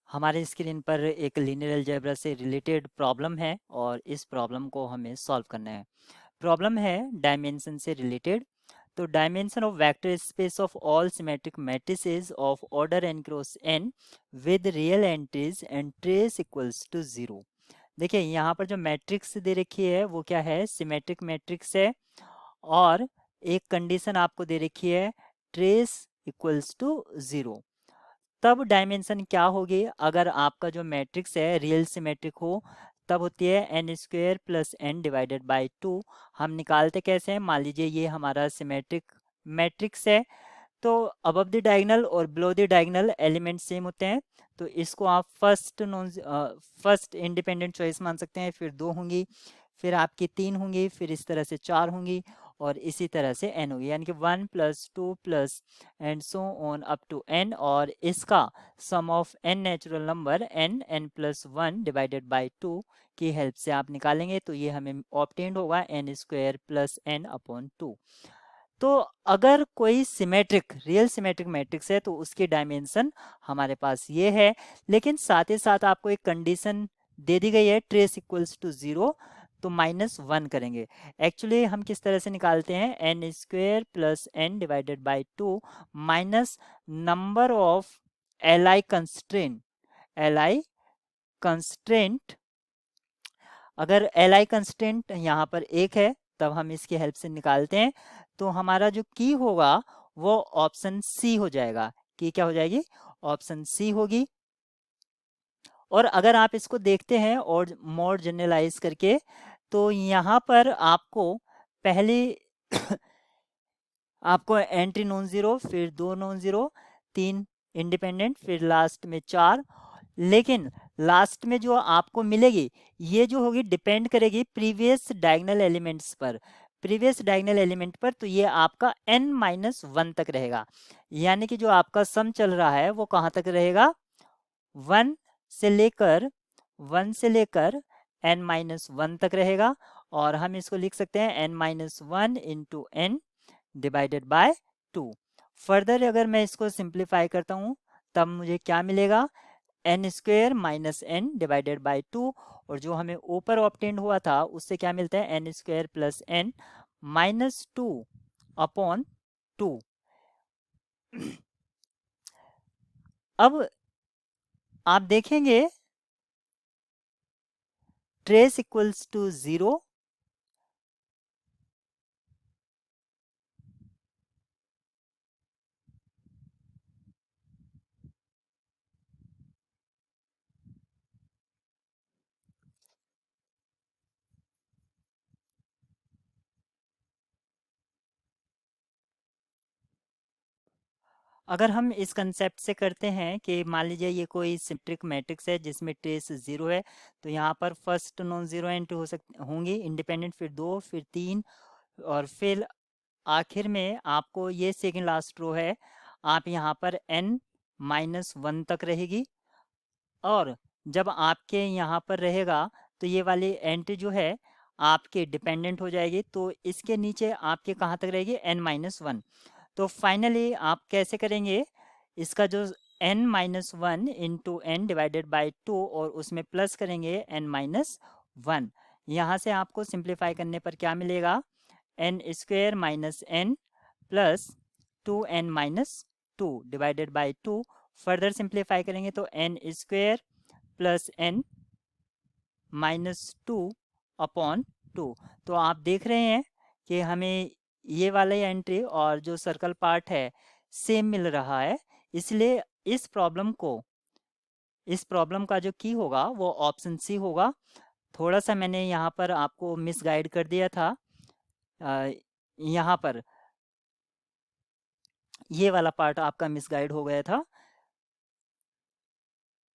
हमारे स्क्रीन पर एक लीनियर अलजेब्रा से रिलेटेड प्रॉब्लम है और इस प्रॉब्लम को हमें सॉल्व करना है। प्रॉब्लम है डायमेंशन से रिलेटेड। तो dimension of vector space of all symmetric matrices of order n cross n with real entries and trace equals to 0। देखिए यहाँ पर जो मैट्रिक्स दे रखी है वो क्या है, सिमेट्रिक मैट्रिक्स है और एक कंडीशन आपको दे रखी है ट्रेस इक्वल्स टू 0। तब डायमेंशन क्या होगी, अगर आपका जो मैट्रिक्स है रियल सिमेट्रिक हो तब होती है N square plus N divided by 2। हम निकालते कैसे हैं, मान लीजिए ये हमारा सिमेट्रिक मैट्रिक्स है तो अबव द डायगोनल और below the diagonal element same होते हैं। तो इसको आप फर्स्ट इंडिपेंडेंट चॉइस मान सकते हैं, फिर 2 होंगी, फिर आपकी 3 होंगी, फिर इस तरह से 4 होंगी और इसी तरह से n होगी, यानी कि 1 plus 2 plus and so on up to n। और इसका sum of n natural number n plus 1 divided by 2 की हेल्प से आप निकालेंगे तो ये हमें ऑब्टेन्ड होगा n square plus n upon 2। तो अगर कोई सिमेट्रिक रियल सिमेट्रिक मैट्रिक्स है तो उसकी डायमेंशन हमारे पास ये है, लेकिन साथ ही साथ आपको एक कंडीशन दे दी गई है ट्रेस इक्वल्स टू 0, तो -1 करेंगे। एक्चुअली हम किस तरह से निकालते हैं, N square plus N divided by 2 minus number of L I constraint. अगर एल आई कंस्टेंट यहाँ पर एक है तब हम इसकी हेल्प से निकालते हैं, तो हमारा जो की होगा वो ऑप्शन सी हो जाएगा। की क्या हो जाएगी, ऑप्शन सी होगी। और अगर आप इसको देखते हैं और मोर जनरलाइज करके तो यहाँ पर आपको पहले आपको एंट्री नॉन जीरो, फिर 2 नॉन जीरो, 3 इंडिपेंडेंट, फिर लास्ट में 4। लेकिन लास्ट में जो आपको मिलेगी ये जो होगी डिपेंड करेगी प्रीवियस डायगोनल एलिमेंट्स पर, प्रीवियस डायगोनल एलिमेंट पर। तो ये आपका n-1 तक रहेगा, यानी कि जो आपका सम चल रहा है वो कहाँ तक रहेगा, 1 से लेकर 1 से लेकर n-1 तक रहेगा। और हम इसको लिख सकते हैं n-1 into n divided by 2। Further अगर मैं इसको सिंप्लीफाई करता हूँ तब मुझे क्या मिलेगा, N square minus N divided by 2। और जो हमें ऊपर ऑब्टेंड हुआ था उससे क्या मिलता है, N square plus N minus 2 upon 2। अब आप देखेंगे ट्रेस इक्वल्स टू 0। अगर हम इस कंसेप्ट से करते हैं कि मान लीजिए ये कोई सिमेट्रिक मैट्रिक्स है जिसमें ट्रेस 0 है, तो यहाँ पर फर्स्ट नॉन जीरो एंट्री होंगी इंडिपेंडेंट, फिर 2, फिर 3 और फिर आखिर में आपको ये सेकंड लास्ट रो है, आप यहाँ पर n-1 तक रहेगी। और जब आपके यहाँ पर रहेगा तो ये वाली एंट्री जो है आपके डिपेंडेंट हो जाएगी, तो इसके नीचे आपके कहाँ तक रहेगी, n-1। तो फाइनली आप कैसे करेंगे, इसका जो n-1 into N divided by 2 और उसमें प्लस करेंगे n-1। यहाँ से आपको सिंप्लीफाई करने पर क्या मिलेगा, N square minus N plus 2n-2 divided by 2। Further simplify करेंगे तो N square plus N -2 upon 2। तो आप देख रहे हैं कि हमें ये वाला एंट्री और जो सर्कल पार्ट है सेम मिल रहा है, इसलिए इस प्रॉब्लम का जो की होगा वो ऑप्शन सी होगा। थोड़ा सा मैंने यहाँ पर आपको मिसगाइड कर दिया था, यहाँ पर ये वाला पार्ट आपका मिसगाइड हो गया था,